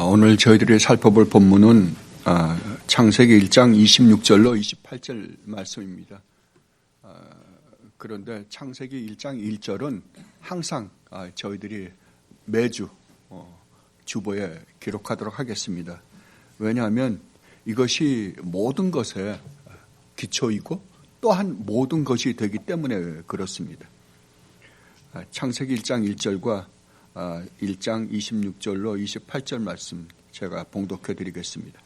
오늘 저희들이 살펴볼 본문은 창세기 1장 26절로 28절 말씀입니다. 그런데 창세기 1장 1절은 항상 저희들이 매주 주보에 기록하도록 하겠습니다. 왜냐하면 이것이 모든 것의 기초이고 또한 모든 것이 되기 때문에 그렇습니다. 창세기 1장 1절과 1장 26절로 28절 말씀 제가 봉독해 드리겠습니다.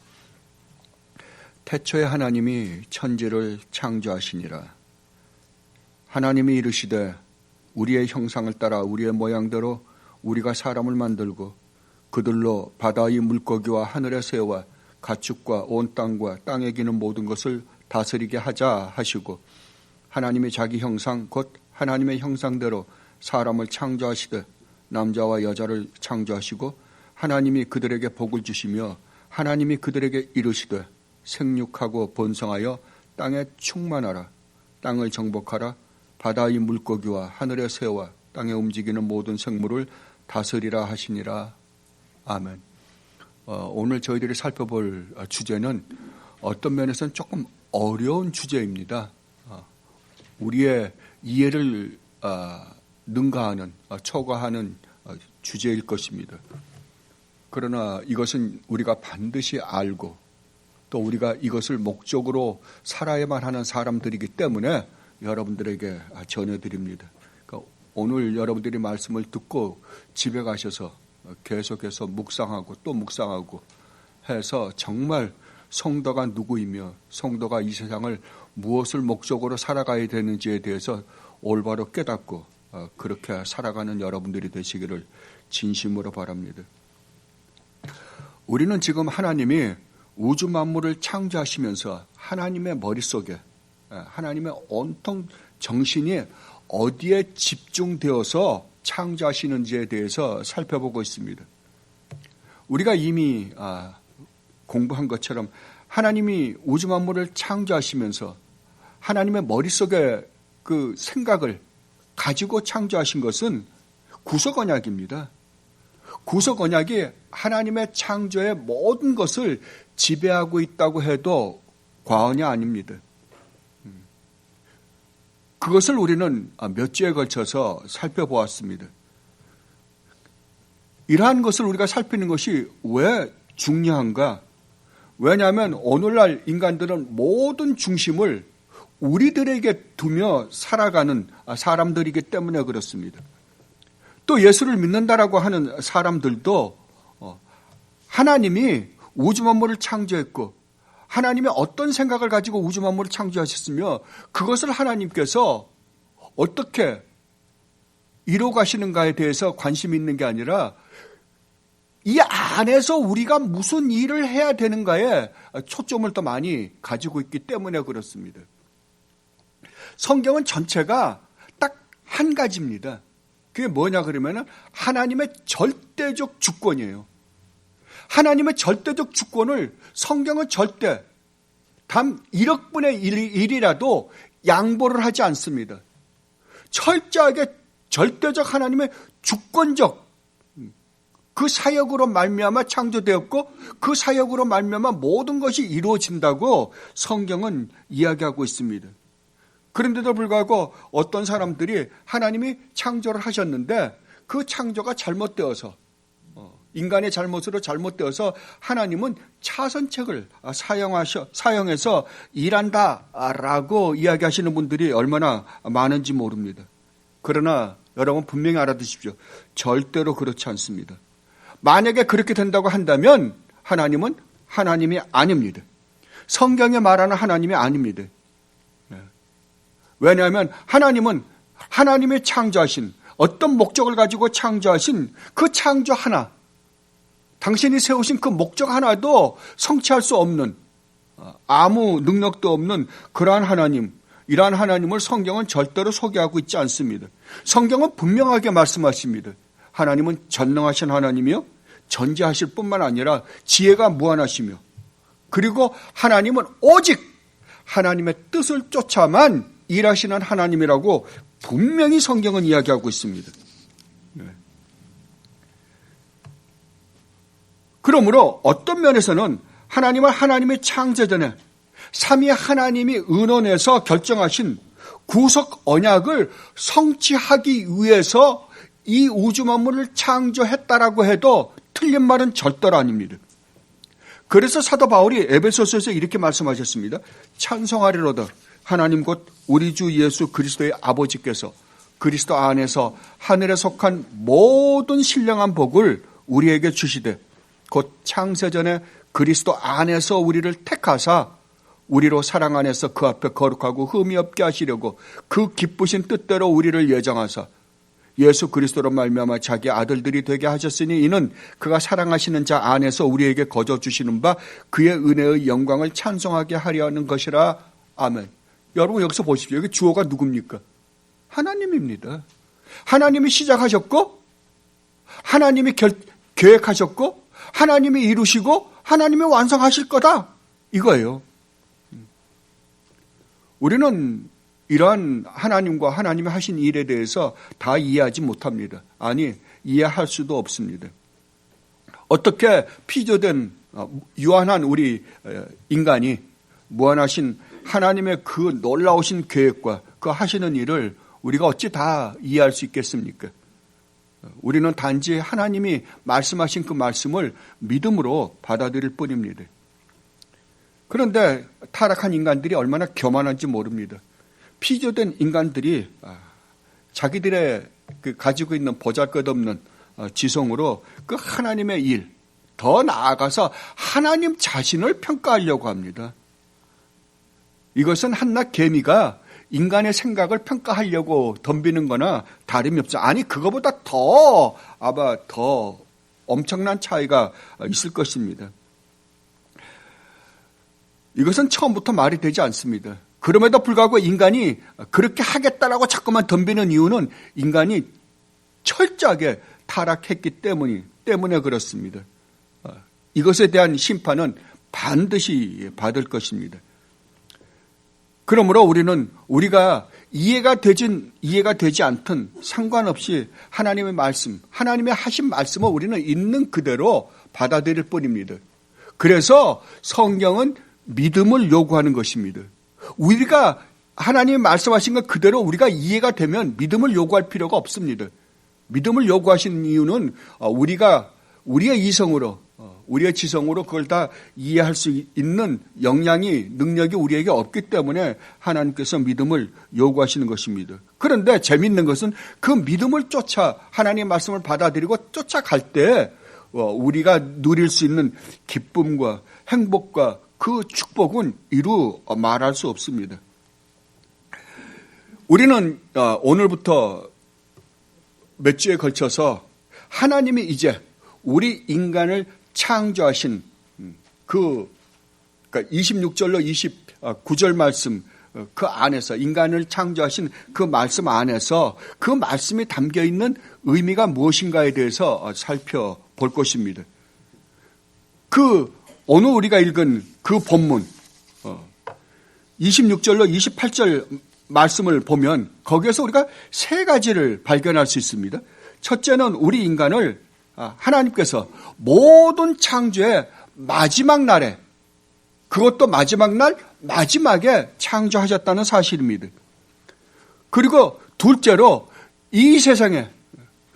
태초에 하나님이 천지를 창조하시니라. 하나님이 이르시되 우리의 형상을 따라 우리의 모양대로 우리가 사람을 만들고 그들로 바다의 물고기와 하늘의 새와 가축과 온 땅과 땅에 기는 모든 것을 다스리게 하자 하시고 하나님이 자기 형상 곧 하나님의 형상대로 사람을 창조하시되 남자와 여자를 창조하시고 하나님이 그들에게 복을 주시며 하나님이 그들에게 이르시되 생육하고 번성하여 땅에 충만하라. 땅을 정복하라. 바다의 물고기와 하늘의 새와 땅에 움직이는 모든 생물을 다스리라 하시니라. 아멘. 오늘 저희들이 살펴볼 주제는 어떤 면에서는 조금 어려운 주제입니다. 우리의 이해를 능가하는, 초과하는 주제일 것입니다. 그러나 이것은 우리가 반드시 알고 또 우리가 이것을 목적으로 살아야만 하는 사람들이기 때문에 여러분들에게 전해드립니다. 그러니까 오늘 여러분들이 말씀을 듣고 집에 가셔서 계속해서 묵상하고 또 묵상하고 해서 정말 성도가 누구이며 성도가 이 세상을 무엇을 목적으로 살아가야 되는지에 대해서 올바로 깨닫고 그렇게 살아가는 여러분들이 되시기를 진심으로 바랍니다. 우리는 지금 하나님이 우주 만물을 창조하시면서 하나님의 머릿속에 하나님의 온통 정신이 어디에 집중되어서 창조하시는지에 대해서 살펴보고 있습니다. 우리가 이미 공부한 것처럼 하나님이 우주 만물을 창조하시면서 하나님의 머릿속에 그 생각을 가지고 창조하신 것은 구속 언약입니다. 구속 언약이 하나님의 창조의 모든 것을 지배하고 있다고 해도 과언이 아닙니다. 그것을 우리는 몇 주에 걸쳐서 살펴보았습니다. 이러한 것을 우리가 살피는 것이 왜 중요한가? 왜냐하면 오늘날 인간들은 모든 중심을 우리들에게 두며 살아가는 사람들이기 때문에 그렇습니다. 또 예수를 믿는다라고 하는 사람들도 하나님이 우주 만물을 창조했고 하나님이 어떤 생각을 가지고 우주 만물을 창조하셨으며 그것을 하나님께서 어떻게 이루어 가시는가에 대해서 관심이 있는 게 아니라 이 안에서 우리가 무슨 일을 해야 되는가에 초점을 더 많이 가지고 있기 때문에 그렇습니다. 성경은 전체가 딱 한 가지입니다. 그게 뭐냐 그러면 하나님의 절대적 주권이에요. 하나님의 절대적 주권을 성경은 절대 단 1억분의 1이라도 양보를 하지 않습니다. 철저하게 절대적 하나님의 주권적 그 사역으로 말미암아 창조되었고 그 사역으로 말미암아 모든 것이 이루어진다고 성경은 이야기하고 있습니다. 그런데도 불구하고 어떤 사람들이 하나님이 창조를 하셨는데 그 창조가 잘못되어서 인간의 잘못으로 잘못되어서 하나님은 차선책을 사용해서 일한다라고 이야기하시는 분들이 얼마나 많은지 모릅니다. 그러나 여러분 분명히 알아두십시오. 절대로 그렇지 않습니다. 만약에 그렇게 된다고 한다면 하나님은 하나님이 아닙니다. 성경에 말하는 하나님이 아닙니다. 왜냐하면 하나님은 하나님이 창조하신 어떤 목적을 가지고 창조하신 그 창조 하나, 당신이 세우신 그 목적 하나도 성취할 수 없는 아무 능력도 없는 그러한 하나님, 이러한 하나님을 성경은 절대로 소개하고 있지 않습니다. 성경은 분명하게 말씀하십니다. 하나님은 전능하신 하나님이요 전지하실 뿐만 아니라 지혜가 무한하시며 그리고 하나님은 오직 하나님의 뜻을 쫓아만 일하시는 하나님이라고 분명히 성경은 이야기하고 있습니다. 그러므로 어떤 면에서는 하나님은 하나님의 창세 전에 삼위 하나님이 의논해서 결정하신 구속 언약을 성취하기 위해서 이 우주 만물을 창조했다라고 해도 틀린 말은 절대로 아닙니다. 그래서 사도 바울이 에베소서에서 이렇게 말씀하셨습니다. 찬송하리로다. 하나님 곧 우리 주 예수 그리스도의 아버지께서 그리스도 안에서 하늘에 속한 모든 신령한 복을 우리에게 주시되 곧 창세전에 그리스도 안에서 우리를 택하사 우리로 사랑 안에서 그 앞에 거룩하고 흠이 없게 하시려고 그 기쁘신 뜻대로 우리를 예정하사 예수 그리스도로 말미암아 자기 아들들이 되게 하셨으니 이는 그가 사랑하시는 자 안에서 우리에게 거저 주시는 바 그의 은혜의 영광을 찬송하게 하려 하는 것이라. 아멘. 여러분 여기서 보십시오. 여기 주어가 누굽니까? 하나님입니다. 하나님이 시작하셨고 하나님이 계획하셨고 하나님이 이루시고 하나님이 완성하실 거다. 이거예요. 우리는 이러한 하나님과 하나님이 하신 일에 대해서 다 이해하지 못합니다. 아니, 이해할 수도 없습니다. 어떻게 피조된 유한한 우리 인간이 무한하신 하나님의 그 놀라우신 계획과 그 하시는 일을 우리가 어찌 다 이해할 수 있겠습니까? 우리는 단지 하나님이 말씀하신 그 말씀을 믿음으로 받아들일 뿐입니다. 그런데 타락한 인간들이 얼마나 교만한지 모릅니다. 피조된 인간들이 자기들의 그 가지고 있는 보잘것없는 지성으로 그 하나님의 일, 더 나아가서 하나님 자신을 평가하려고 합니다. 이것은 한낱 개미가 인간의 생각을 평가하려고 덤비는 거나 다름이 없죠. 아니, 그거보다 아마 더 엄청난 차이가 있을 것입니다. 이것은 처음부터 말이 되지 않습니다. 그럼에도 불구하고 인간이 그렇게 하겠다라고 자꾸만 덤비는 이유는 인간이 철저하게 타락했기 때문에 그렇습니다. 이것에 대한 심판은 반드시 받을 것입니다. 그러므로 우리가 이해가 되지 않든 상관없이 하나님의 말씀, 하나님의 하신 말씀을 우리는 있는 그대로 받아들일 뿐입니다. 그래서 성경은 믿음을 요구하는 것입니다. 우리가 하나님이 말씀하신 것 그대로 우리가 이해가 되면 믿음을 요구할 필요가 없습니다. 믿음을 요구하신 이유는 우리가 우리의 이성으로 우리의 지성으로 그걸 다 이해할 수 있는 능력이 우리에게 없기 때문에 하나님께서 믿음을 요구하시는 것입니다. 그런데 재미있는 것은 그 믿음을 쫓아 하나님의 말씀을 받아들이고 쫓아갈 때 우리가 누릴 수 있는 기쁨과 행복과 그 축복은 이루 말할 수 없습니다. 우리는 오늘부터 몇 주에 걸쳐서 하나님이 이제 우리 인간을 창조하신 그러니까 26절로 29절 말씀 그 안에서 인간을 창조하신 그 말씀 안에서 그 말씀이 담겨 있는 의미가 무엇인가에 대해서 살펴볼 것입니다. 오늘 우리가 읽은 그 본문 26절로 28절 말씀을 보면 거기에서 우리가 세 가지를 발견할 수 있습니다. 첫째는 우리 인간을 하나님께서 모든 창조의 마지막 날에 그것도 마지막 날 마지막에 창조하셨다는 사실입니다. 그리고 둘째로 이 세상에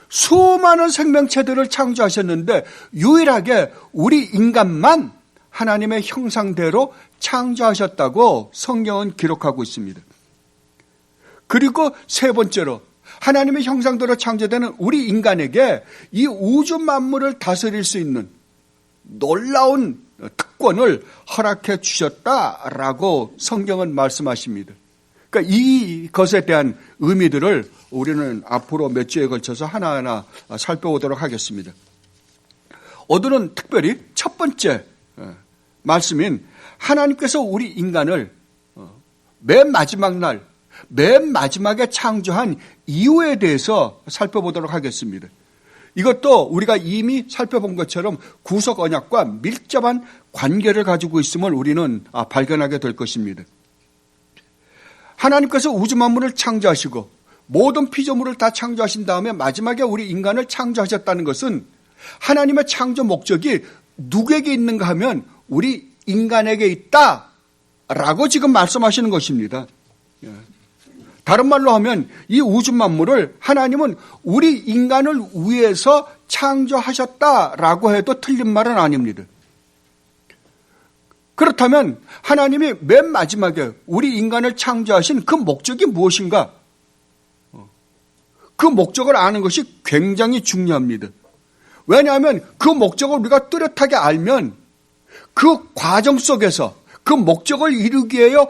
수많은 생명체들을 창조하셨는데 유일하게 우리 인간만 하나님의 형상대로 창조하셨다고 성경은 기록하고 있습니다. 그리고 세 번째로 하나님의 형상대로 창조되는 우리 인간에게 이 우주 만물을 다스릴 수 있는 놀라운 특권을 허락해 주셨다라고 성경은 말씀하십니다. 그러니까 이것에 대한 의미들을 우리는 앞으로 몇 주에 걸쳐서 하나하나 살펴보도록 하겠습니다. 오늘은 특별히 첫 번째 말씀인 하나님께서 우리 인간을 맨 마지막 날, 맨 마지막에 창조한 이유에 대해서 살펴보도록 하겠습니다. 이것도 우리가 이미 살펴본 것처럼 구속 언약과 밀접한 관계를 가지고 있음을 우리는 발견하게 될 것입니다. 하나님께서 우주 만물을 창조하시고 모든 피조물을 다 창조하신 다음에 마지막에 우리 인간을 창조하셨다는 것은 하나님의 창조 목적이 누구에게 있는가 하면 우리 인간에게 있다라고 지금 말씀하시는 것입니다. 다른 말로 하면 이 우주 만물을 하나님은 우리 인간을 위해서 창조하셨다라고 해도 틀린 말은 아닙니다. 그렇다면 하나님이 맨 마지막에 우리 인간을 창조하신 그 목적이 무엇인가? 그 목적을 아는 것이 굉장히 중요합니다. 왜냐하면 그 목적을 우리가 뚜렷하게 알면 그 과정 속에서 그 목적을 이루기 위하여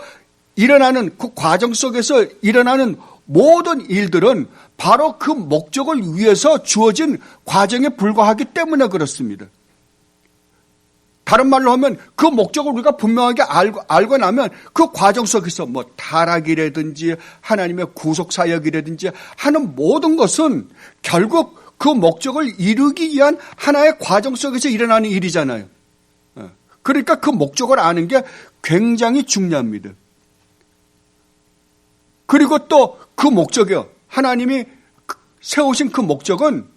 일어나는 그 과정 속에서 일어나는 모든 일들은 바로 그 목적을 위해서 주어진 과정에 불과하기 때문에 그렇습니다. 다른 말로 하면 그 목적을 우리가 분명하게 알고 나면 그 과정 속에서 뭐 타락이라든지 하나님의 구속사역이라든지 하는 모든 것은 결국 그 목적을 이루기 위한 하나의 과정 속에서 일어나는 일이잖아요. 그러니까 그 목적을 아는 게 굉장히 중요합니다. 그리고 또 그 목적이요. 하나님이 세우신 그 목적은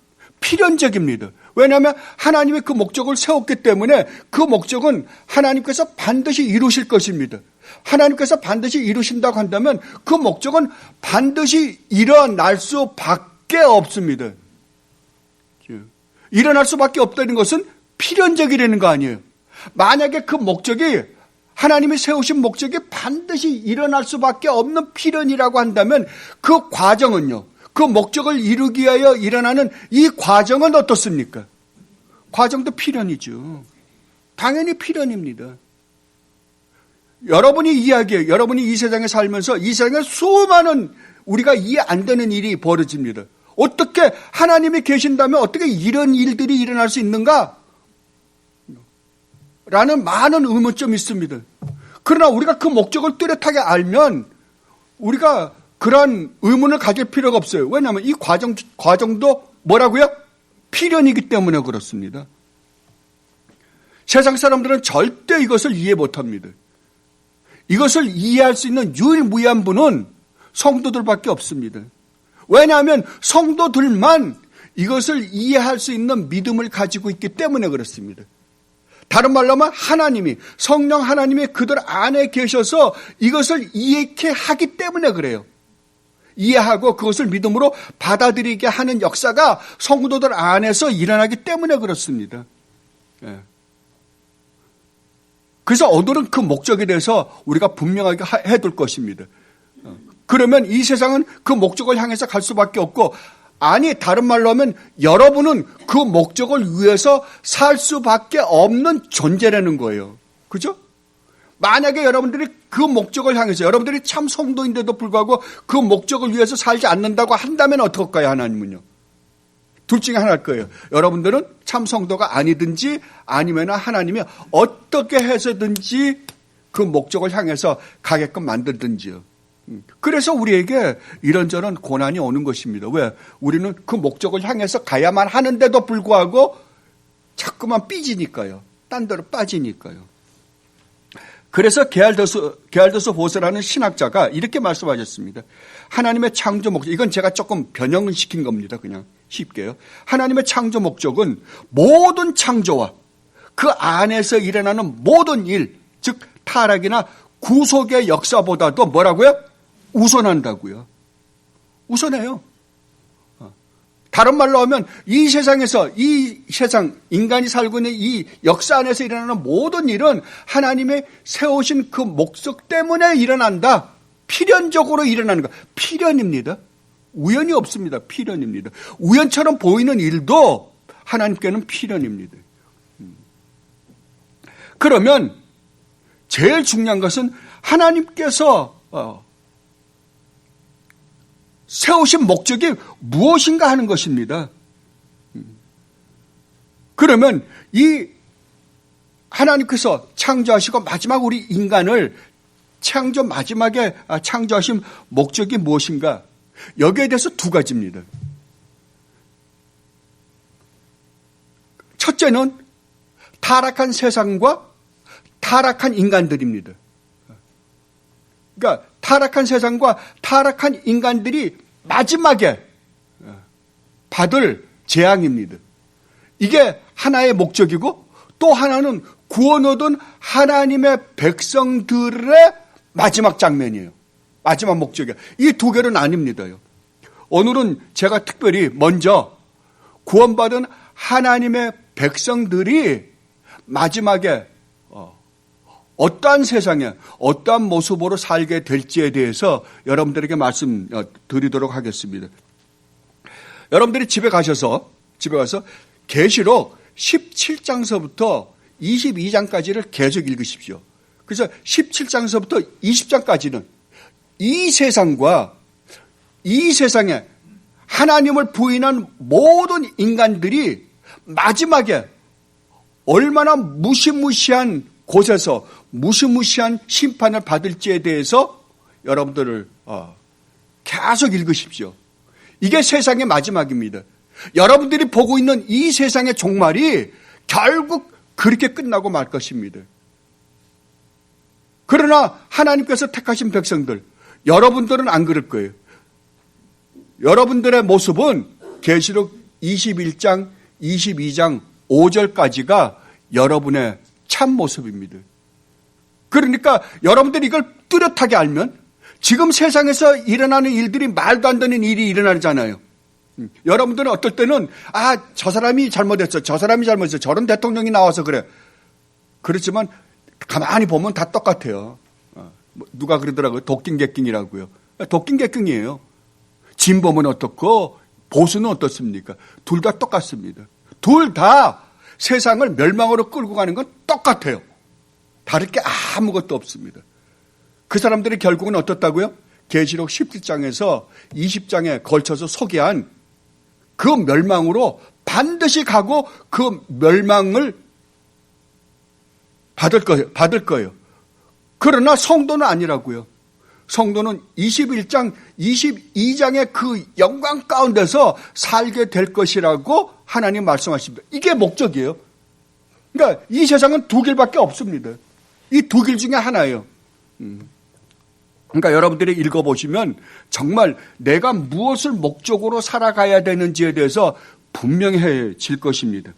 필연적입니다. 왜냐하면 하나님이 그 목적을 세웠기 때문에 그 목적은 하나님께서 반드시 이루실 것입니다. 하나님께서 반드시 이루신다고 한다면 그 목적은 반드시 일어날 수밖에 없습니다. 일어날 수밖에 없다는 것은 필연적이라는 거 아니에요. 만약에 그 목적이 하나님이 세우신 목적이 반드시 일어날 수밖에 없는 필연이라고 한다면 그 과정은요. 그 목적을 이루기 위하여 일어나는 이 과정은 어떻습니까? 과정도 필연이죠. 당연히 필연입니다. 여러분이 이야기해요. 여러분이 이 세상에 살면서 이 세상에 수많은 우리가 이해 안 되는 일이 벌어집니다. 어떻게 하나님이 계신다면 어떻게 이런 일들이 일어날 수 있는가? 라는 많은 의문점이 있습니다. 그러나 우리가 그 목적을 뚜렷하게 알면 우리가 그런 의문을 가질 필요가 없어요. 왜냐하면 이 과정도 뭐라고요? 필연이기 때문에 그렇습니다. 세상 사람들은 절대 이것을 이해 못합니다. 이것을 이해할 수 있는 유일무이한 분은 성도들밖에 없습니다. 왜냐하면 성도들만 이것을 이해할 수 있는 믿음을 가지고 있기 때문에 그렇습니다. 다른 말로 하면 하나님이, 성령 하나님이 그들 안에 계셔서 이것을 이해케 하기 때문에 그래요. 이해하고 그것을 믿음으로 받아들이게 하는 역사가 성도들 안에서 일어나기 때문에 그렇습니다. 그래서 오늘은 그 목적에 대해서 우리가 분명하게 해둘 것입니다. 그러면 이 세상은 그 목적을 향해서 갈 수밖에 없고, 아니 다른 말로 하면 여러분은 그 목적을 위해서 살 수밖에 없는 존재라는 거예요. 그죠? 만약에 여러분들이 그 목적을 향해서 여러분들이 참 성도인데도 불구하고 그 목적을 위해서 살지 않는다고 한다면 어떨까요? 하나님은요. 둘 중에 하나일 거예요. 여러분들은 참 성도가 아니든지 아니면 하나님이 어떻게 해서든지 그 목적을 향해서 가게끔 만들든지요. 그래서 우리에게 이런저런 고난이 오는 것입니다. 왜? 우리는 그 목적을 향해서 가야만 하는데도 불구하고 자꾸만 삐지니까요. 딴 데로 빠지니까요. 그래서 게알더스 보세라는 신학자가 이렇게 말씀하셨습니다. 하나님의 창조 목적, 이건 제가 조금 변형을 시킨 겁니다. 그냥 쉽게요. 하나님의 창조 목적은 모든 창조와 그 안에서 일어나는 모든 일, 즉 타락이나 구속의 역사보다도 뭐라고요? 우선한다고요. 우선해요. 다른 말로 하면 이 세상에서 이 세상 인간이 살고 있는 이 역사 안에서 일어나는 모든 일은 하나님의 세우신 그 목적 때문에 일어난다. 필연적으로 일어나는 것. 필연입니다. 우연이 없습니다. 필연입니다. 우연처럼 보이는 일도 하나님께는 필연입니다. 그러면 제일 중요한 것은 하나님께서 세우신 목적이 무엇인가 하는 것입니다. 그러면 이 하나님께서 창조하시고 마지막 우리 인간을 마지막에 창조하신 목적이 무엇인가? 여기에 대해서 두 가지입니다. 첫째는 타락한 세상과 타락한 인간들입니다. 그러니까 타락한 세상과 타락한 인간들이 마지막에 받을 재앙입니다. 이게 하나의 목적이고 또 하나는 구원 얻은 하나님의 백성들의 마지막 장면이에요. 마지막 목적이에요. 이 두 개로 나뉩니다요. 오늘은 제가 특별히 먼저 구원받은 하나님의 백성들이 마지막에 어떠한 세상에 어떠한 모습으로 살게 될지에 대해서 여러분들에게 말씀드리도록 하겠습니다. 여러분들이 집에 가서 계시록 17장서부터 22장까지를 계속 읽으십시오. 그래서 17장서부터 20장까지는 이 세상과 이 세상에 하나님을 부인한 모든 인간들이 마지막에 얼마나 무시무시한 곳에서 무시무시한 심판을 받을지에 대해서 여러분들을 계속 읽으십시오. 이게 세상의 마지막입니다. 여러분들이 보고 있는 이 세상의 종말이 결국 그렇게 끝나고 말 것입니다. 그러나 하나님께서 택하신 백성들, 여러분들은 안 그럴 거예요. 여러분들의 모습은 계시록 21장, 22장, 5절까지가 여러분의 참 모습입니다. 그러니까 여러분들이 이걸 뚜렷하게 알면 지금 세상에서 일어나는 일들이 말도 안 되는 일이 일어나잖아요. 여러분들은 어떨 때는 저 사람이 잘못했어. 저 사람이 잘못했어. 저런 대통령이 나와서 그래. 그렇지만 가만히 보면 다 똑같아요. 누가 그러더라고요. 도끼개끼이라고요. 도끼개끼이에요. 진보는 어떻고 보수는 어떻습니까? 둘 다 똑같습니다. 둘 다 세상을 멸망으로 끌고 가는 건 똑같아요. 다를 게 아무것도 없습니다. 그 사람들이 결국은 어떻다고요? 계시록 17장에서 20장에 걸쳐서 소개한 그 멸망으로 반드시 가고 그 멸망을 받을 거예요. 그러나 성도는 아니라고요. 성도는 21장, 22장의 그 영광 가운데서 살게 될 것이라고 하나님 말씀하십니다. 이게 목적이에요. 그러니까 이 세상은 두 길밖에 없습니다. 이 두 길 중에 하나예요. 그러니까 여러분들이 읽어보시면 정말 내가 무엇을 목적으로 살아가야 되는지에 대해서 분명해질 것입니다.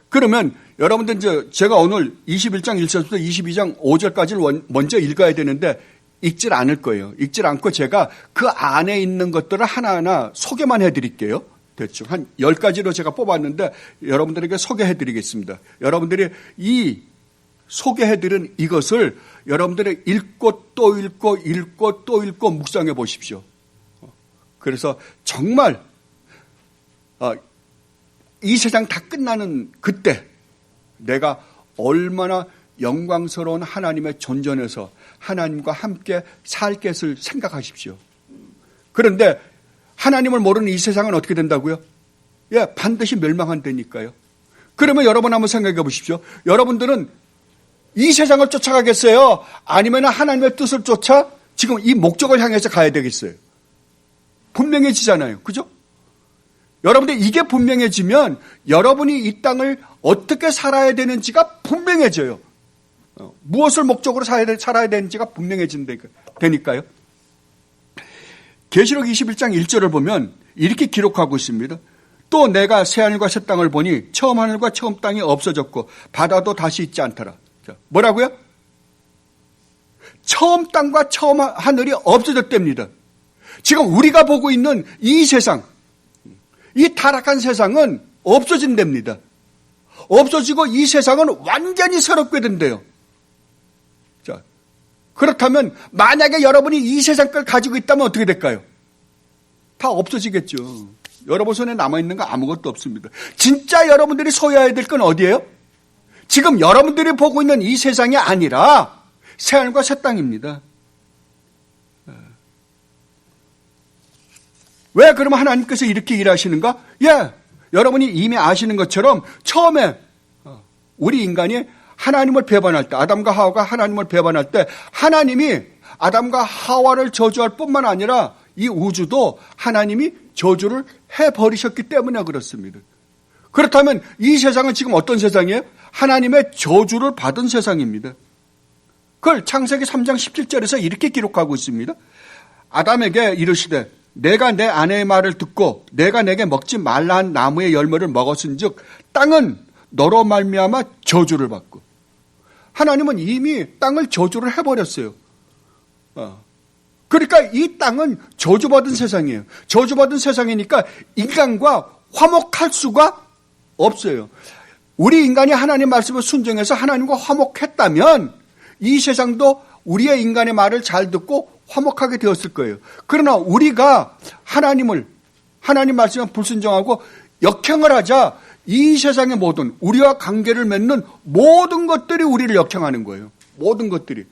그러면 여러분들 제가 오늘 21장 1절부터 22장 5절까지를 먼저 읽어야 되는데 읽질 않을 거예요. 읽질 않고 제가 그 안에 있는 것들을 하나하나 소개만 해드릴게요. 대충 한 10가지로 제가 뽑았는데 여러분들에게 소개해드리겠습니다. 여러분들이 이 소개해드린 이것을 여러분들이 읽고 또 읽고 읽고 또 읽고 묵상해 보십시오. 그래서 정말 이 세상 다 끝나는 그때 내가 얼마나 영광스러운 하나님의 존전에서 하나님과 함께 살 것을 생각하십시오. 그런데 하나님을 모르는 이 세상은 어떻게 된다고요? 반드시 멸망한다니까요. 그러면 여러분 한번 생각해 보십시오. 여러분들은 이 세상을 쫓아가겠어요? 아니면 하나님의 뜻을 쫓아 지금 이 목적을 향해서 가야 되겠어요? 분명해지잖아요. 그죠? 여러분들 이게 분명해지면 여러분이 이 땅을 어떻게 살아야 되는지가 분명해져요. 무엇을 목적으로 살아야 되는지가 분명해진다니까요. 계시록 21장 1절을 보면 이렇게 기록하고 있습니다. 또 내가 새 하늘과 새 땅을 보니 처음 하늘과 처음 땅이 없어졌고 바다도 다시 있지 않더라. 뭐라고요? 처음 땅과 처음 하늘이 없어졌답니다. 지금 우리가 보고 있는 이 세상, 이 타락한 세상은 없어진답니다. 없어지고 이 세상은 완전히 새롭게 된대요. 자, 그렇다면 만약에 여러분이 이 세상 걸 가지고 있다면 어떻게 될까요? 다 없어지겠죠. 여러분 손에 남아있는 거 아무것도 없습니다. 진짜 여러분들이 소유해야 될 건 어디예요? 지금 여러분들이 보고 있는 이 세상이 아니라 새하늘과 새 땅입니다. 왜 그러면 하나님께서 이렇게 일하시는가? 여러분이 이미 아시는 것처럼 처음에 우리 인간이 하나님을 배반할 때, 아담과 하와가 하나님을 배반할 때 하나님이 아담과 하와를 저주할 뿐만 아니라 이 우주도 하나님이 저주를 해버리셨기 때문에 그렇습니다. 그렇다면 이 세상은 지금 어떤 세상이에요? 하나님의 저주를 받은 세상입니다. 그걸 창세기 3장 17절에서 이렇게 기록하고 있습니다. 아담에게 이르시되 내가 내 아내의 말을 듣고 내가 내게 먹지 말라 한 나무의 열매를 먹었은즉 땅은 너로 말미암아 저주를 받고. 하나님은 이미 땅을 저주를 해버렸어요. 그러니까 이 땅은 저주받은 세상이에요. 저주받은 세상이니까 인간과 화목할 수가 없어요. 우리 인간이 하나님 말씀을 순종해서 하나님과 화목했다면 이 세상도 우리의 인간의 말을 잘 듣고 화목하게 되었을 거예요. 그러나 우리가 하나님 말씀에 불순종하고 역행을 하자 이 세상의 모든 우리와 관계를 맺는 모든 것들이 우리를 역행하는 거예요. 모든 것들이.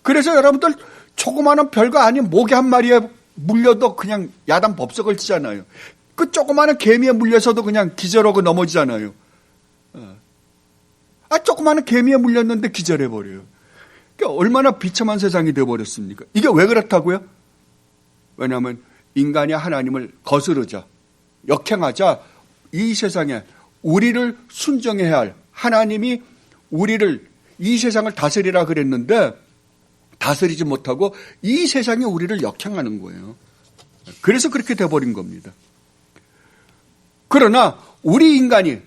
그래서 여러분들 조그마한 별거 아닌 모기 한 마리에 물려도 그냥 야단 법석을 치잖아요. 그 조그마한 개미에 물려서도 그냥 기절하고 넘어지잖아요. 조그마한 개미에 물렸는데 기절해버려요. 그러니까 얼마나 비참한 세상이 되어버렸습니까? 이게 왜 그렇다고요? 왜냐하면 인간이 하나님을 거스르자, 역행하자 이 세상에 우리를 순종해야 할 하나님이 우리를 이 세상을 다스리라 그랬는데 다스리지 못하고 이 세상에 우리를 역행하는 거예요. 그래서 그렇게 돼버린 겁니다. 그러나 우리 인간이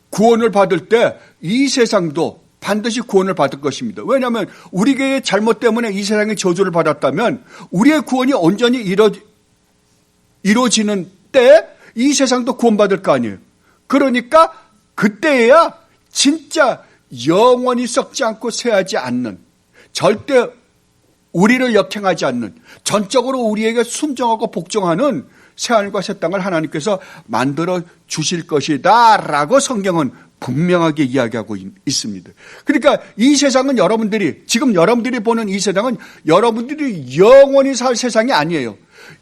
구원을 받을 때 이 세상도 반드시 구원을 받을 것입니다. 왜냐하면 우리의 잘못 때문에 이 세상에 저주를 받았다면 우리의 구원이 온전히 이루어지는 때 이 세상도 구원받을 거 아니에요. 그러니까 그때야 진짜 영원히 썩지 않고 쇠하지 않는, 절대 우리를 역행하지 않는, 전적으로 우리에게 순종하고 복종하는 새하늘과 새 땅을 하나님께서 만들어 주실 것이다 라고 성경은 분명하게 이야기하고 있습니다. 그러니까 이 세상은 지금 여러분들이 보는 이 세상은 여러분들이 영원히 살 세상이 아니에요.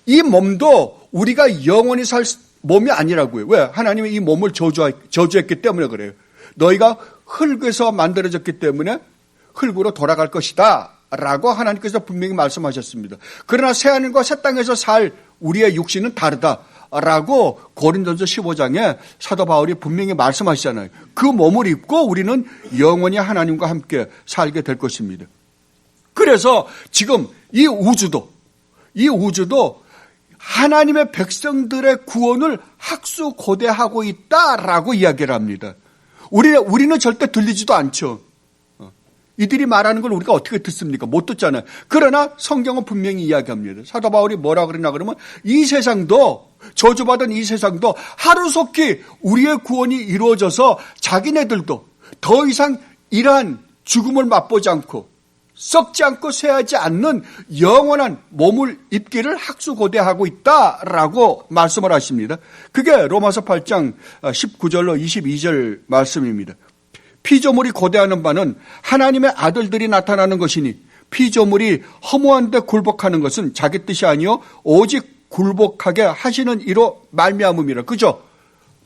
이 몸도 우리가 영원히 살 몸이 아니라고요. 왜? 하나님이 이 몸을 저주했기 때문에 그래요. 너희가 흙에서 만들어졌기 때문에 흙으로 돌아갈 것이다 라고 하나님께서 분명히 말씀하셨습니다. 그러나 새하늘과 새 땅에서 살 우리의 육신은 다르다라고 고린도전서 15장에 사도 바울이 분명히 말씀하시잖아요. 그 몸을 입고 우리는 영원히 하나님과 함께 살게 될 것입니다. 그래서 지금 이 우주도 하나님의 백성들의 구원을 학수고대하고 있다라고 이야기를 합니다. 우리는 절대 들리지도 않죠. 이들이 말하는 걸 우리가 어떻게 듣습니까? 못 듣잖아요. 그러나 성경은 분명히 이야기합니다. 사도 바울이 뭐라 그러나 그러면 이 세상도, 저주받은 이 세상도 하루속히 우리의 구원이 이루어져서 자기네들도 더 이상 이러한 죽음을 맛보지 않고 썩지 않고 쇠하지 않는 영원한 몸을 입기를 학수고대하고 있다라고 말씀을 하십니다. 그게 로마서 8장 19절로 22절 말씀입니다. 피조물이 고대하는 바는 하나님의 아들들이 나타나는 것이니 피조물이 허무한 데 굴복하는 것은 자기 뜻이 아니요 오직 굴복하게 하시는 이로 말미암음이라. 그죠?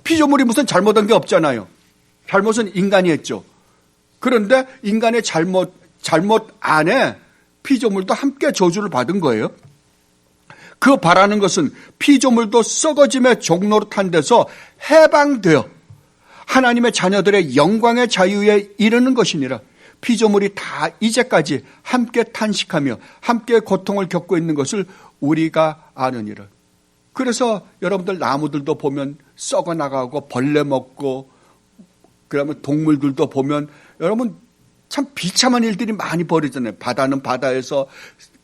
피조물이 무슨 잘못한 게 없잖아요. 잘못은 인간이 했죠. 그런데 인간의 잘못 안에 피조물도 함께 저주를 받은 거예요. 그 바라는 것은 피조물도 썩어짐의 종로로 탄 데서 해방되어 하나님의 자녀들의 영광의 자유에 이르는 것이니라. 피조물이 다 이제까지 함께 탄식하며 함께 고통을 겪고 있는 것을 우리가 아느니라. 그래서 여러분들 나무들도 보면 썩어 나가고 벌레 먹고, 그러면 동물들도 보면 여러분 참 비참한 일들이 많이 벌어지잖아요. 바다는 바다에서,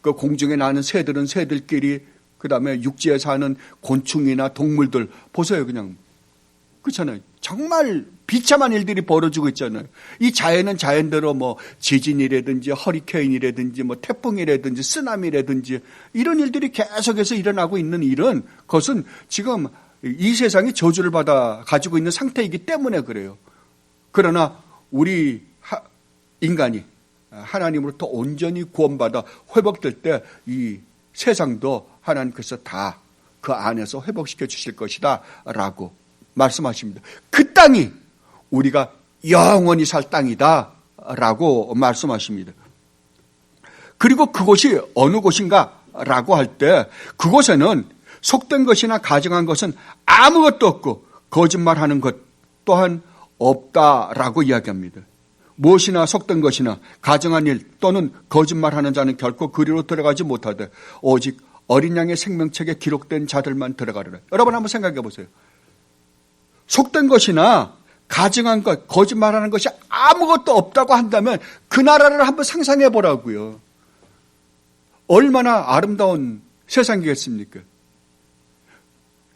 그 공중에 나는 새들은 새들끼리, 그 다음에 육지에 사는 곤충이나 동물들 보세요. 그냥 그렇잖아요. 정말 비참한 일들이 벌어지고 있잖아요. 이 자연은 자연대로 뭐 지진이라든지 허리케인이라든지 뭐 태풍이라든지 쓰나미라든지 이런 일들이 계속해서 일어나고 있는 일은, 그것은 지금 이 세상이 저주를 받아 가지고 있는 상태이기 때문에 그래요. 그러나 우리 인간이 하나님으로부터 온전히 구원받아 회복될 때 이 세상도 하나님께서 다 그 안에서 회복시켜 주실 것이다 라고 말씀하십니다. 그 땅이 우리가 영원히 살 땅이다 라고 말씀하십니다. 그리고 그곳이 어느 곳인가 라고 할 때 그곳에는 속된 것이나 가증한 것은 아무것도 없고 거짓말하는 것 또한 없다라고 이야기합니다. 무엇이나 속된 것이나 가증한 일 또는 거짓말하는 자는 결코 그리로 들어가지 못하되 오직 어린 양의 생명책에 기록된 자들만 들어가리라. 여러분 한번 생각해 보세요. 속된 것이나 가증한 것, 거짓말하는 것이 아무것도 없다고 한다면 그 나라를 한번 상상해 보라고요. 얼마나 아름다운 세상이겠습니까?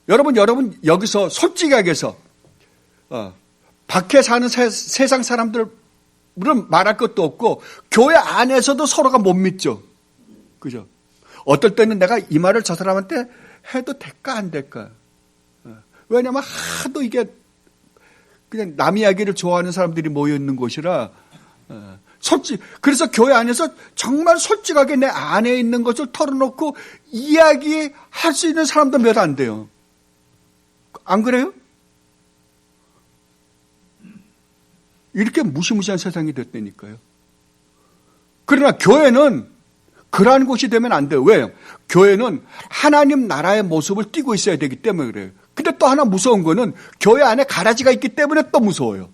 여러분 여기서 솔직하게 해서 밖에 사는 세상 사람들은 말할 것도 없고 교회 안에서도 서로가 못 믿죠. 그죠? 어떨 때는 내가 이 말을 저 사람한테 해도 될까 안 될까? 왜냐하면 하도 이게 그냥 남 이야기를 좋아하는 사람들이 모여 있는 곳이라 그래서 교회 안에서 정말 솔직하게 내 안에 있는 것을 털어놓고 이야기할 수 있는 사람도 몇 안 돼요. 안 그래요? 이렇게 무시무시한 세상이 됐다니까요. 그러나 교회는 그러한 곳이 되면 안 돼요. 왜요? 교회는 하나님 나라의 모습을 띠고 있어야 되기 때문에 그래요. 근데 또 하나 무서운 거는 교회 안에 가라지가 있기 때문에 또 무서워요.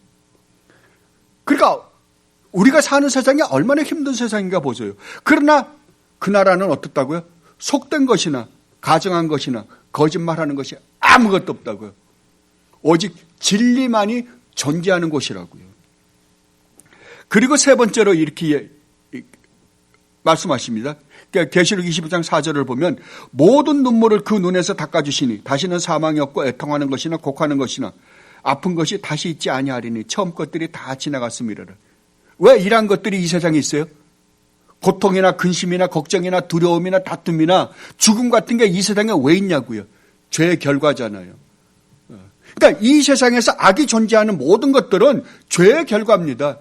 그러니까 우리가 사는 세상이 얼마나 힘든 세상인가 보세요. 그러나 그 나라는 어떻다고요? 속된 것이나 가증한 것이나 거짓말하는 것이 아무것도 없다고요. 오직 진리만이 존재하는 곳이라고요. 그리고 세 번째로 이렇게 말씀하십니다. 계시록 25장 4절을 보면 모든 눈물을 그 눈에서 닦아주시니 다시는 사망이 없고 애통하는 것이나 곡하는 것이나 아픈 것이 다시 있지 아니하리니 처음 것들이 다 지나갔음이라. 왜 이러한 것들이 이 세상에 있어요? 고통이나 근심이나 걱정이나 두려움이나 다툼이나 죽음 같은 게 이 세상에 왜 있냐고요. 죄의 결과잖아요. 그러니까 이 세상에서 악이 존재하는 모든 것들은 죄의 결과입니다.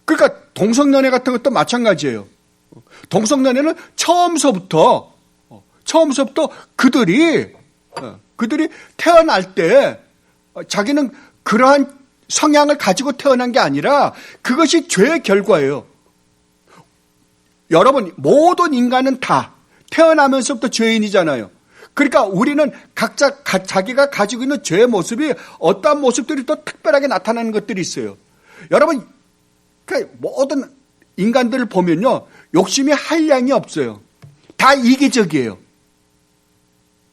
그러니까 동성연애 같은 것도 마찬가지예요. 동성연애는 처음서부터 그들이 태어날 때 자기는 그러한 성향을 가지고 태어난 게 아니라 그것이 죄의 결과예요. 여러분, 모든 인간은 다 태어나면서부터 죄인이잖아요. 그러니까 우리는 각자 자기가 가지고 있는 죄의 모습이 어떠한 모습들이 또 특별하게 나타나는 것들이 있어요. 여러분, 그러니까 모든 인간들을 보면요, 욕심이 한량이 없어요. 다 이기적이에요.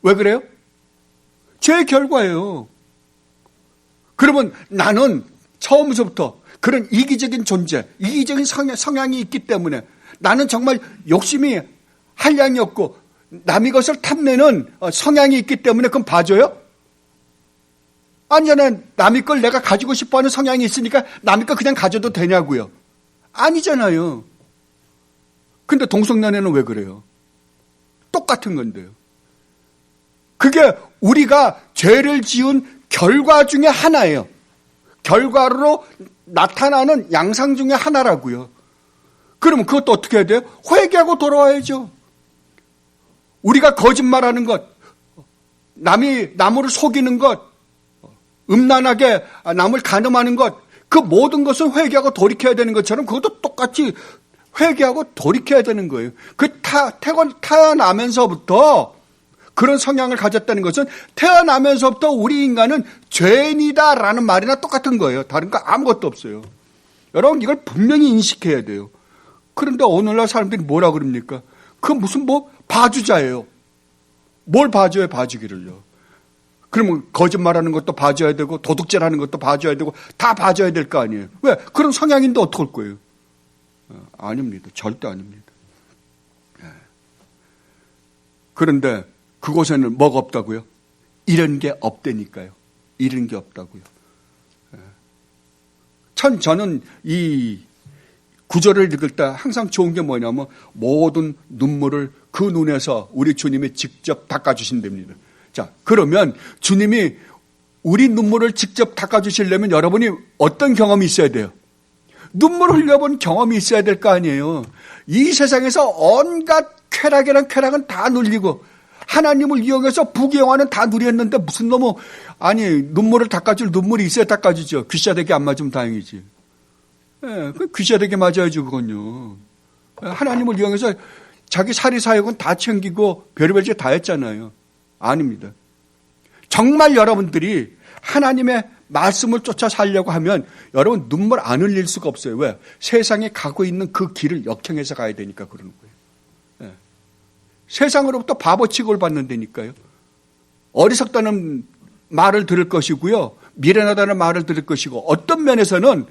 왜 그래요? 죄의 결과예요. 그러면 나는 처음부터 그런 이기적인 존재, 이기적인 성향이 있기 때문에 나는 정말 욕심이 한량이 없고 남의 것을 탐내는 성향이 있기 때문에 그럼 봐줘요? 아니잖아요. 남의 걸 내가 가지고 싶어하는 성향이 있으니까 남의 거 그냥 가져도 되냐고요. 아니잖아요. 근데 동성연애는 왜 그래요? 똑같은 건데요. 그게 우리가 죄를 지은 결과 중에 하나예요. 결과로 나타나는 양상 중에 하나라고요. 그러면 그것도 어떻게 해야 돼요? 회개하고 돌아와야죠. 우리가 거짓말하는 것, 남을 속이는 것, 음란하게 남을 간음하는 것, 그 모든 것은 회개하고 돌이켜야 되는 것처럼 그것도 똑같이 회개하고 돌이켜야 되는 거예요. 태어나면서부터 그런 성향을 가졌다는 것은 태어나면서부터 우리 인간은 죄인이다라는 말이나 똑같은 거예요. 다른 거 아무것도 없어요. 여러분, 이걸 분명히 인식해야 돼요. 그런데 오늘날 사람들이 뭐라 그럽니까? 그 무슨 봐주자예요. 뭘 봐줘요, 봐주기를요. 그러면 거짓말하는 것도 봐줘야 되고 도둑질하는 것도 봐줘야 되고 다 봐줘야 될 거 아니에요. 왜? 그런 성향인데 어떡할 거예요? 아닙니다. 절대 아닙니다. 그런데 그곳에는 뭐가 없다고요? 이런 게 없다니까요. 이런 게 없다고요. 참 저는 이 구절을 읽을 때 항상 좋은 게 뭐냐면 모든 눈물을 그 눈에서 우리 주님이 직접 닦아주신답니다. 자, 그러면 주님이 우리 눈물을 직접 닦아주시려면 여러분이 어떤 경험이 있어야 돼요? 눈물을 흘려본 경험이 있어야 될 거 아니에요. 이 세상에서 온갖 쾌락이란 쾌락은 다 눌리고 하나님을 이용해서 부귀영화는 다 누렸는데 무슨 눈물을 닦아줄 눈물이 있어야 닦아주죠. 귀샤대기 안 맞으면 다행이지. 그 귀샤대기 맞아야죠, 그건요. 하나님을 이용해서 자기 사리사욕은 다 챙기고 별의별 짓 다 했잖아요. 아닙니다. 정말 여러분들이 하나님의 말씀을 쫓아 살려고 하면 여러분 눈물 안 흘릴 수가 없어요. 왜? 세상에 가고 있는 그 길을 역행해서 가야 되니까 그러는 거예요. 세상으로부터 바보 취급을 받는다니까요. 어리석다는 말을 들을 것이고요. 미련하다는 말을 들을 것이고 어떤 면에서는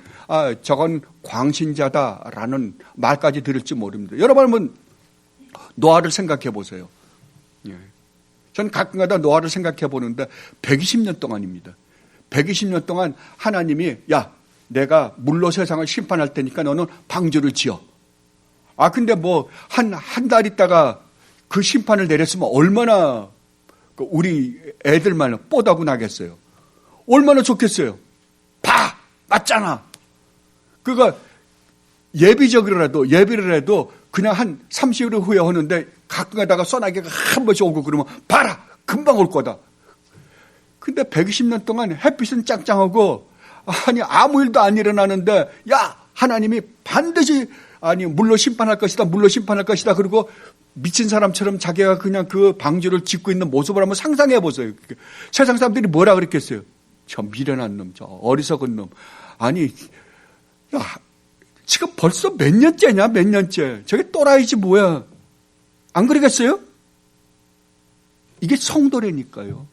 저건 광신자다라는 말까지 들을지 모릅니다. 여러분 한번 노아를 생각해 보세요. 전 가끔가다 노아를 생각해 보는데 120년 동안입니다. 120년 동안 하나님이 야 내가 물로 세상을 심판할 테니까 너는 방주를 지어. 근데 뭐 한 달 있다가 그 심판을 내렸으면 얼마나 우리 애들만 뽀다구 나겠어요. 얼마나 좋겠어요. 맞잖아. 그러니까 예비를 해도 그냥 한 30일 후에 하는데 가끔 가다가 소나기가 한 번씩 오고 그러면 봐라 금방 올 거다. 근데 120년 동안 햇빛은 짱짱하고 아무 일도 안 일어나는데 야 하나님이 반드시 물로 심판할 것이다. 그리고 미친 사람처럼 자기가 그냥 그 방주를 짓고 있는 모습을 한번 상상해 보세요. 세상 사람들이 뭐라 그랬겠어요? 저 미련한 놈, 저 어리석은 놈. 지금 벌써 몇 년째냐? 저게 또라이지 뭐야? 안 그러겠어요? 이게 성도라니까요.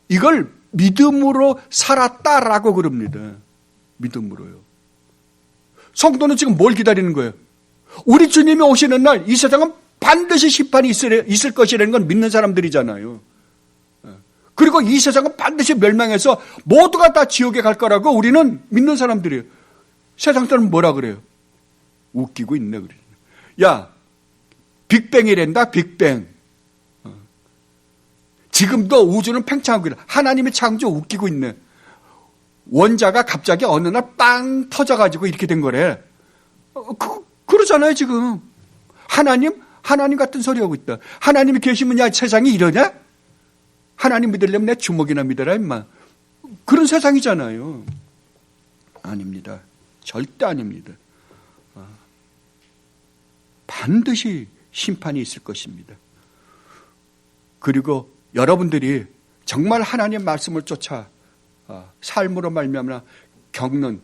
이걸 믿음으로 살았다라고 그럽니다. 믿음으로요. 성도는 지금 뭘 기다리는 거예요? 우리 주님이 오시는 날 이 세상은 반드시 심판이 있을 것이라는 건 믿는 사람들이잖아요. 그리고 이 세상은 반드시 멸망해서 모두가 다 지옥에 갈 거라고 우리는 믿는 사람들이에요. 세상 사람은 뭐라 그래요? 웃기고 있네 그래. 야, 빅뱅이란다. 빅뱅. 지금도 우주는 팽창하고 있네. 하나님의 창조 웃기고 있네. 원자가 갑자기 어느 날 빵 터져가지고 이렇게 된 거래. 그러잖아요 지금. 하나님 같은 소리 하고 있다. 하나님이 계시면 야 세상이 이러냐? 하나님 믿으려면 내 주먹이나 믿어라 임마. 그런 세상이잖아요. 아닙니다. 절대 아닙니다. 반드시 심판이 있을 것입니다. 그리고 여러분들이 정말 하나님 말씀을 쫓아 삶으로 말미암아 겪는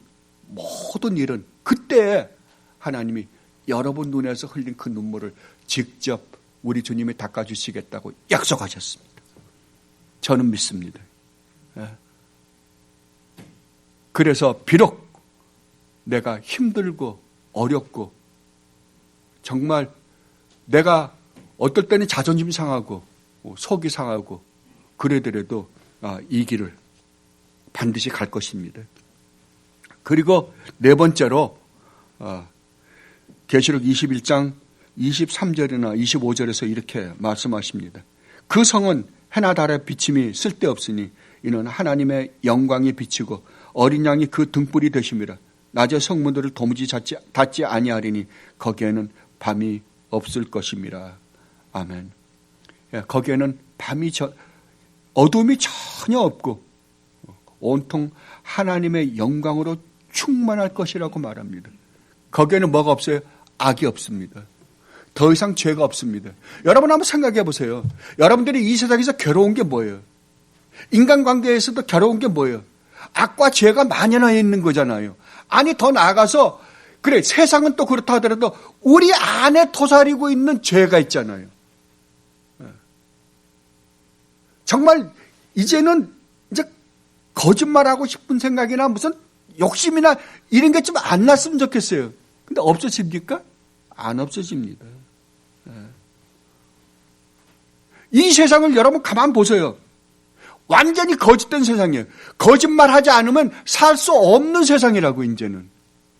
모든 일은 그때 하나님이 여러분 눈에서 흘린 그 눈물을 직접 우리 주님이 닦아주시겠다고 약속하셨습니다. 저는 믿습니다. 그래서 비록 내가 힘들고 어렵고 정말 내가 어떨 때는 자존심 상하고 속이 상하고 그래더라도 이 길을 반드시 갈 것입니다. 그리고 네 번째로 계시록 21장 23절이나 25절에서 이렇게 말씀하십니다. 그 성은 해나 달의 비침이 쓸데없으니 이는 하나님의 영광이 비치고 어린 양이 그 등불이 되심이라. 낮에 성문들을 도무지 닫지 아니하리니 거기에는 밤이 없을 것임이라. 아멘. 거기에는 어둠이 전혀 없고 온통 하나님의 영광으로 충만할 것이라고 말합니다. 거기에는 뭐가 없어요? 악이 없습니다. 더 이상 죄가 없습니다. 여러분 한번 생각해 보세요. 여러분들이 이 세상에서 괴로운 게 뭐예요? 인간관계에서도 괴로운 게 뭐예요? 악과 죄가 만연해 있는 거잖아요. 아니 더 나아가서 그래 세상은 또 그렇다 하더라도 우리 안에 토사리고 있는 죄가 있잖아요. 정말 이제는 이제 거짓말하고 싶은 생각이나 무슨 욕심이나 이런 게 좀 안 났으면 좋겠어요. 근데 없어집니까? 안 없어집니다. 이 세상을 여러분 가만 보세요. 완전히 거짓된 세상이에요. 거짓말하지 않으면 살 수 없는 세상이라고 이제는.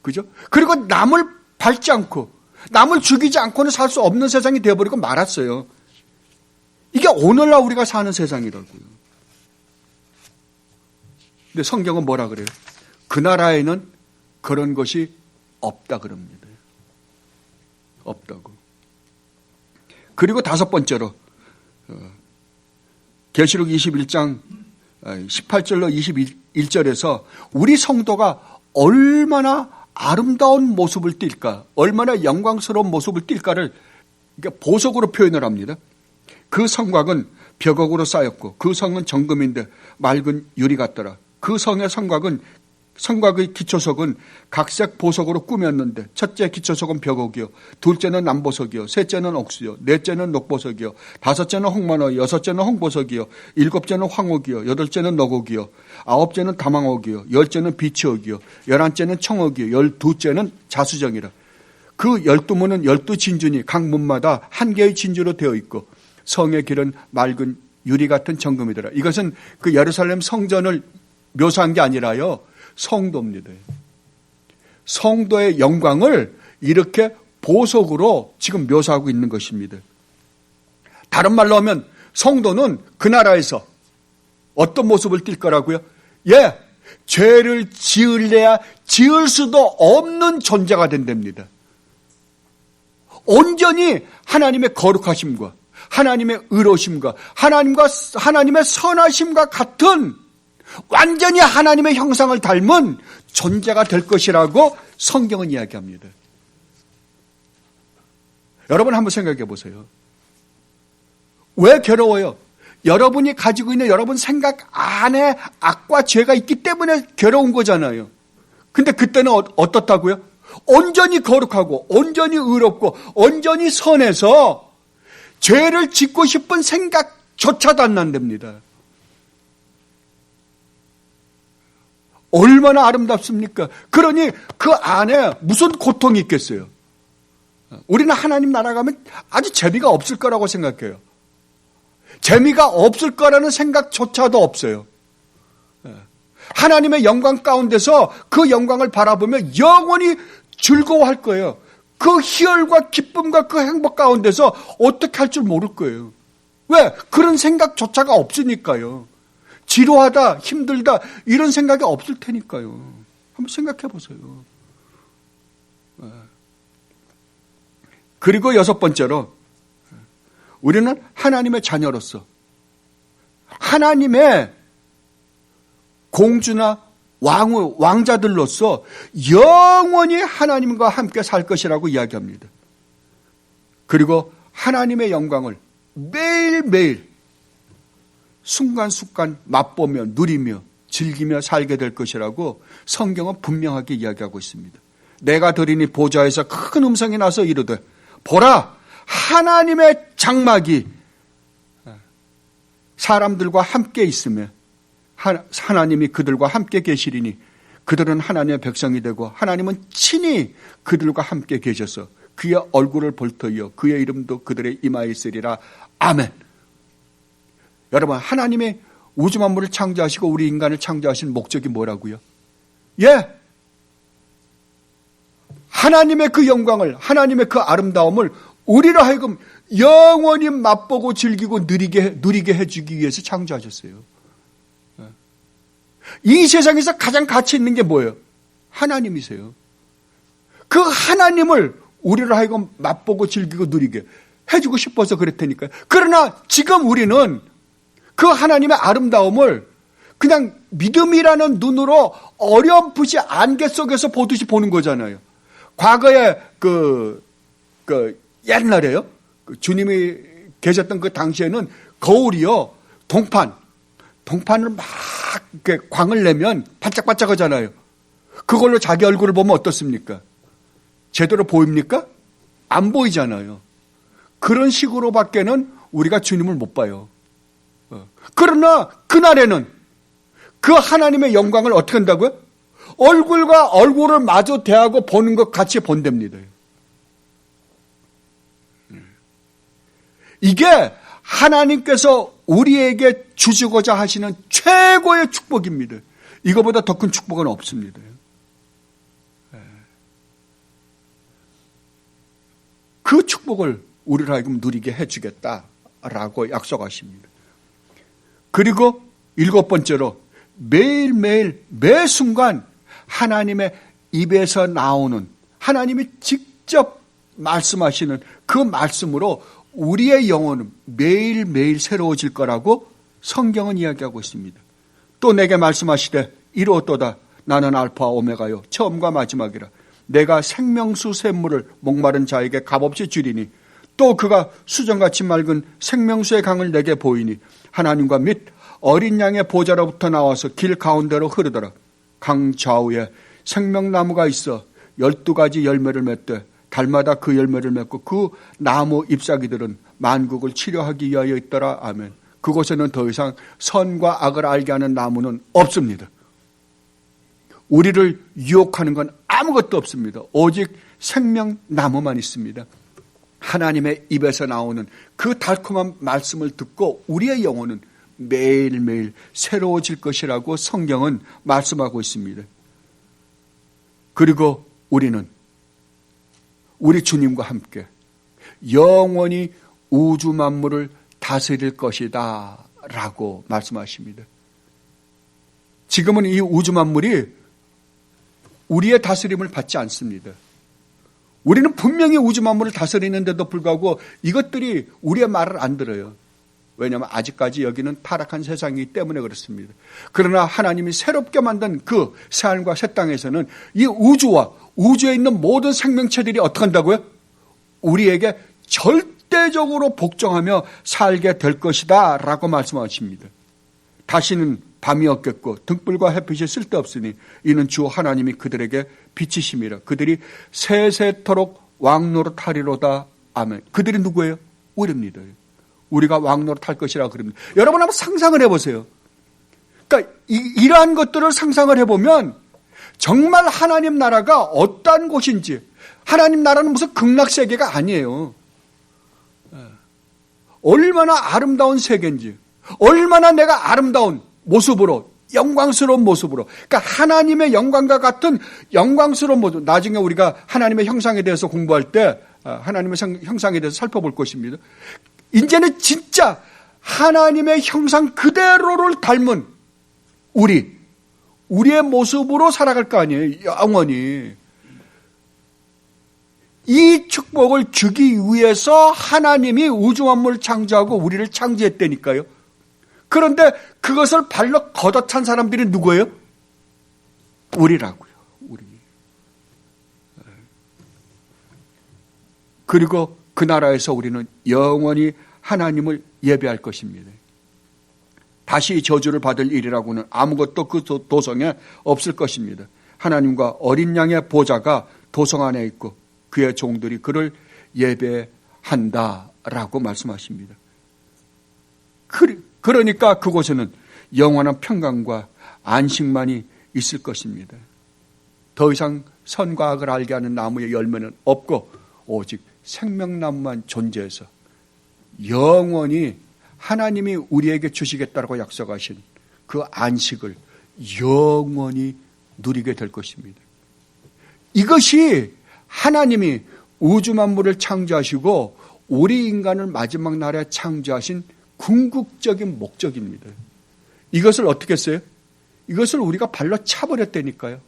그죠? 그리고 남을 밟지 않고 남을 죽이지 않고는 살 수 없는 세상이 되어버리고 말았어요. 이게 오늘날 우리가 사는 세상이라고요. 근데 성경은 뭐라 그래요? 그 나라에는 그런 것이 없다 그럽니다. 없다고. 그리고 다섯 번째로 계시록 21장 18절로 21절에서 우리 성도가 얼마나 아름다운 모습을 띌까, 얼마나 영광스러운 모습을 띌까를 보석으로 표현을 합니다. 그 성곽은 벽옥으로 쌓였고 그 성은 정금인데 맑은 유리 같더라. 그 성의 성곽은 성곽의 기초석은 각색 보석으로 꾸몄는데 첫째 기초석은 벽옥이요, 둘째는 남보석이요, 셋째는 옥수요, 넷째는 녹보석이요, 다섯째는 홍만호, 여섯째는 홍보석이요, 일곱째는 황옥이요, 여덟째는 너곡이요, 아홉째는 다망옥이요, 열째는 비치옥이요, 열한째는 청옥이요, 열두째는 자수정이라. 그 12문은 12진주니 각 문마다 한 개의 진주로 되어 있고 성의 길은 맑은 유리 같은 정금이더라. 이것은 그 예루살렘 성전을 묘사한 게 아니라요, 성도입니다. 성도의 영광을 이렇게 보석으로 지금 묘사하고 있는 것입니다. 다른 말로 하면 성도는 그 나라에서 어떤 모습을 띌 거라고요? 예, 죄를 지을래야 지을 수도 없는 존재가 된답니다. 온전히 하나님의 거룩하심과 하나님의 의로우심과 하나님의 선하심과 같은 완전히 하나님의 형상을 닮은 존재가 될 것이라고 성경은 이야기합니다. 여러분 한번 생각해 보세요. 왜 괴로워요? 여러분이 가지고 있는 여러분 생각 안에 악과 죄가 있기 때문에 괴로운 거잖아요. 근데 그때는 어떻다고요? 온전히 거룩하고 온전히 의롭고 온전히 선해서 죄를 짓고 싶은 생각조차도 안 난답니다. 얼마나 아름답습니까? 그러니 그 안에 무슨 고통이 있겠어요? 우리는 하나님 나라 가면 아주 재미가 없을 거라고 생각해요. 재미가 없을 거라는 생각조차도 없어요. 하나님의 영광 가운데서 그 영광을 바라보며 영원히 즐거워할 거예요. 그 희열과 기쁨과 그 행복 가운데서 어떻게 할 줄 모를 거예요. 왜? 그런 생각조차가 없으니까요. 지루하다, 힘들다 이런 생각이 없을 테니까요. 한번 생각해 보세요. 그리고 여섯 번째로 우리는 하나님의 자녀로서 하나님의 공주나 왕자들로서 영원히 하나님과 함께 살 것이라고 이야기합니다. 그리고 하나님의 영광을 매일매일 순간순간 맛보며 누리며 즐기며 살게 될 것이라고 성경은 분명하게 이야기하고 있습니다. 내가 들으니 보좌에서 큰 음성이 나서 이르되 보라, 하나님의 장막이 사람들과 함께 있으며 하나님이 그들과 함께 계시리니 그들은 하나님의 백성이 되고 하나님은 친히 그들과 함께 계셔서 그의 얼굴을 볼 터이요 그의 이름도 그들의 이마에 있으리라. 아멘. 여러분, 하나님의 우주 만물을 창조하시고 우리 인간을 창조하신 목적이 뭐라고요? 예, 하나님의 그 영광을, 하나님의 그 아름다움을 우리로 하여금 영원히 맛보고 즐기고 누리게 해주기 위해서 창조하셨어요. 이 세상에서 가장 가치 있는 게 뭐예요? 하나님이세요. 그 하나님을 우리로 하여금 맛보고 즐기고 누리게 해주고 싶어서 그랬다니까요. 그러나 지금 우리는 그 하나님의 아름다움을 그냥 믿음이라는 눈으로 어렴풋이 안개 속에서 보듯이 보는 거잖아요. 과거에 옛날에요. 주님이 계셨던 그 당시에는 거울이요, 동판을 막 이렇게 광을 내면 반짝반짝 하잖아요. 그걸로 자기 얼굴을 보면 어떻습니까? 제대로 보입니까? 안 보이잖아요. 그런 식으로밖에는 우리가 주님을 못 봐요. 그러나 그날에는 그 하나님의 영광을 어떻게 한다고요? 얼굴과 얼굴을 마주 대하고 보는 것 같이 본답니다. 이게 하나님께서 우리에게 주시고자 하시는 최고의 축복입니다. 이거보다 더 큰 축복은 없습니다. 그 축복을 우리로 하여금 누리게 해주겠다라고 약속하십니다. 그리고 일곱 번째로 매일매일 매 순간 하나님의 입에서 나오는, 하나님이 직접 말씀하시는 그 말씀으로 우리의 영혼은 매일매일 새로워질 거라고 성경은 이야기하고 있습니다. 또 내게 말씀하시되 이루었도다. 나는 알파와 오메가요 처음과 마지막이라. 내가 생명수 샘물을 목마른 자에게 값없이 주리니 또 그가 수정같이 맑은 생명수의 강을 내게 보이니 하나님과 및 어린 양의 보좌로부터 나와서 길 가운데로 흐르더라. 강 좌우에 생명나무가 있어 12가지 열매를 맺되 달마다 그 열매를 맺고 그 나무 잎사귀들은 만국을 치료하기 위하여 있더라. 아멘. 그곳에는 더 이상 선과 악을 알게 하는 나무는 없습니다. 우리를 유혹하는 건 아무것도 없습니다. 오직 생명나무만 있습니다. 하나님의 입에서 나오는 그 달콤한 말씀을 듣고 우리의 영혼은 매일매일 새로워질 것이라고 성경은 말씀하고 있습니다. 그리고 우리는 우리 주님과 함께 영원히 우주 만물을 다스릴 것이다 라고 말씀하십니다. 지금은 이 우주 만물이 우리의 다스림을 받지 않습니다. 우리는 분명히 우주 만물을 다스리는데도 불구하고 이것들이 우리의 말을 안 들어요. 왜냐하면 아직까지 여기는 타락한 세상이기 때문에 그렇습니다. 그러나 하나님이 새롭게 만든 그 새하늘과 새 땅에서는 이 우주와 우주에 있는 모든 생명체들이 어떻게 한다고요? 우리에게 절대적으로 복종하며 살게 될 것이다 라고 말씀하십니다. 다시는 밤이 없겠고 등불과 햇빛이 쓸데없으니 이는 주 하나님이 그들에게 빛이심이라. 그들이 세세토록 왕노릇하리로다. 아멘. 그들이 누구예요? 우리입니다. 우리가 왕노릇할 것이라 그럽니다. 여러분 한번 상상을 해보세요. 그러니까 이러한 것들을 상상을 해보면 정말 하나님 나라가 어떠한 곳인지, 하나님 나라는 무슨 극락세계가 아니에요. 얼마나 아름다운 세계인지, 얼마나 내가 아름다운 모습으로, 영광스러운 모습으로, 그러니까 하나님의 영광과 같은 영광스러운 모습. 나중에 우리가 하나님의 형상에 대해서 공부할 때 하나님의 형상에 대해서 살펴볼 것입니다. 이제는 진짜 하나님의 형상 그대로를 닮은 우리의 모습으로 살아갈 거 아니에요. 영원히. 이 축복을 주기 위해서 하나님이 우주 만물을 창조하고 우리를 창조했다니까요. 그런데 그것을 발로 걷어찬 사람들이 누구예요? 우리라고요. 우리. 그리고 그 나라에서 우리는 영원히 하나님을 예배할 것입니다. 다시 저주를 받을 일이라고는 아무것도 그 도성에 없을 것입니다. 하나님과 어린 양의 보좌가 도성 안에 있고 그의 종들이 그를 예배한다라고 말씀하십니다. 그러니까 그곳에는 영원한 평강과 안식만이 있을 것입니다. 더 이상 선과 악을 알게 하는 나무의 열매는 없고 오직 생명나무만 존재해서 영원히 하나님이 우리에게 주시겠다고 약속하신 그 안식을 영원히 누리게 될 것입니다. 이것이 하나님이 우주 만물을 창조하시고 우리 인간을 마지막 날에 창조하신 궁극적인 목적입니다. 이것을 어떻게 했어요? 이것을 우리가 발로 차버렸다니까요.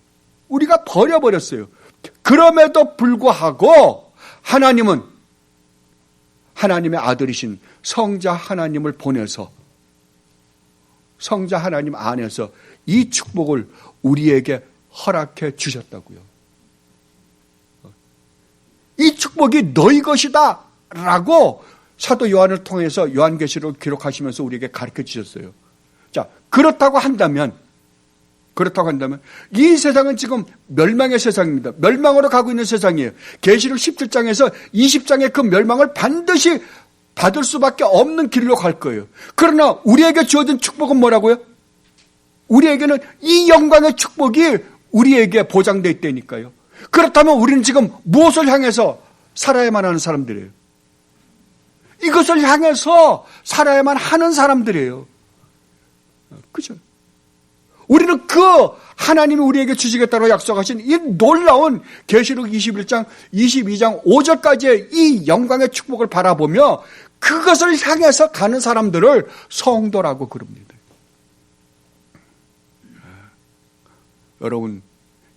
우리가 버려버렸어요. 그럼에도 불구하고 하나님은 하나님의 아들이신 성자 하나님을 보내서 성자 하나님 안에서 이 축복을 우리에게 허락해 주셨다고요. 이 축복이 너희 것이다 라고 사도 요한을 통해서 요한계시록을 기록하시면서 우리에게 가르쳐 주셨어요. 자, 그렇다고 한다면 이 세상은 지금 멸망의 세상입니다. 멸망으로 가고 있는 세상이에요. 계시록 17장에서 20장의 그 멸망을 반드시 받을 수밖에 없는 길로 갈 거예요. 그러나 우리에게 주어진 축복은 뭐라고요? 우리에게는 이 영광의 축복이 우리에게 보장되어 있다니까요. 그렇다면 우리는 지금 무엇을 향해서 살아야만 하는 사람들이에요? 이것을 향해서 살아야만 하는 사람들이에요. 그죠? 우리는 그 하나님이 우리에게 주시겠다고 약속하신 이 놀라운 계시록 21장, 22장 5절까지의 이 영광의 축복을 바라보며 그것을 향해서 가는 사람들을 성도라고 그럽니다. 여러분,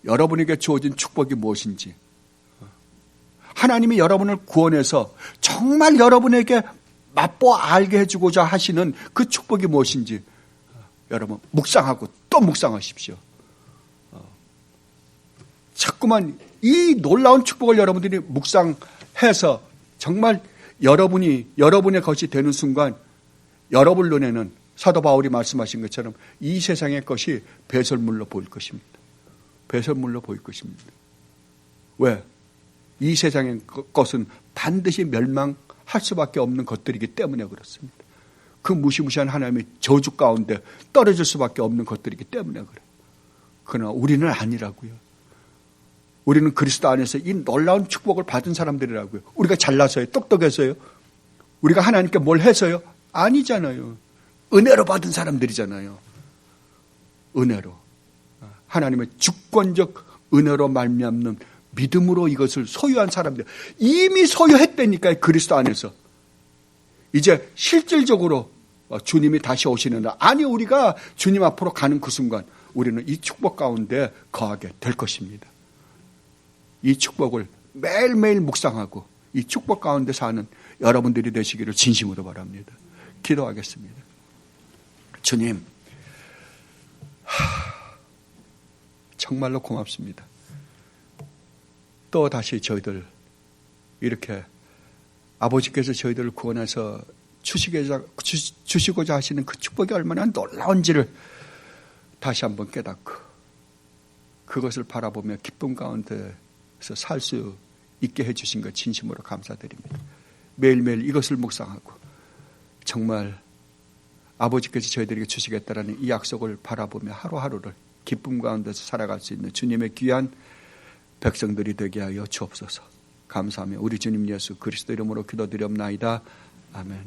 여러분에게 주어진 축복이 무엇인지, 하나님이 여러분을 구원해서 정말 여러분에게 맛보 알게 해주고자 하시는 그 축복이 무엇인지 여러분 묵상하고 또 묵상하십시오. 자꾸만 이 놀라운 축복을 여러분들이 묵상해서 정말 여러분의 것이 되는 순간 여러분 눈에는 사도 바울이 말씀하신 것처럼 이 세상의 것이 배설물로 보일 것입니다. 배설물로 보일 것입니다. 왜? 이 세상의 것은 반드시 멸망할 수밖에 없는 것들이기 때문에 그렇습니다. 그 무시무시한 하나님의 저주 가운데 떨어질 수밖에 없는 것들이기 때문에 그래요. 그러나 우리는 아니라고요. 우리는 그리스도 안에서 이 놀라운 축복을 받은 사람들이라고요. 우리가 잘나서요? 똑똑해서요? 우리가 하나님께 뭘 해서요? 아니잖아요. 은혜로 받은 사람들이잖아요. 은혜로. 하나님의 주권적 은혜로 말미암는 믿음으로 이것을 소유한 사람들. 이미 소유했다니까요. 그리스도 안에서. 이제 실질적으로 주님이 다시 오시는 날, 아니 우리가 주님 앞으로 가는 그 순간 우리는 이 축복 가운데 거하게 될 것입니다. 이 축복을 매일매일 묵상하고 이 축복 가운데 사는 여러분들이 되시기를 진심으로 바랍니다. 기도하겠습니다. 주님, 정말로 고맙습니다. 또 다시 저희들 이렇게 아버지께서 저희들을 구원해서 주시고자 하시는 그 축복이 얼마나 놀라운지를 다시 한번 깨닫고 그것을 바라보며 기쁨 가운데서 살 수 있게 해주신 것 진심으로 감사드립니다. 매일매일 이것을 묵상하고 정말 아버지께서 저희들에게 주시겠다라는 이 약속을 바라보며 하루하루를 기쁨 가운데서 살아갈 수 있는 주님의 귀한 백성들이 되게 하여 주옵소서. 감사하며 우리 주님 예수 그리스도 이름으로 기도드리옵나이다. 아멘.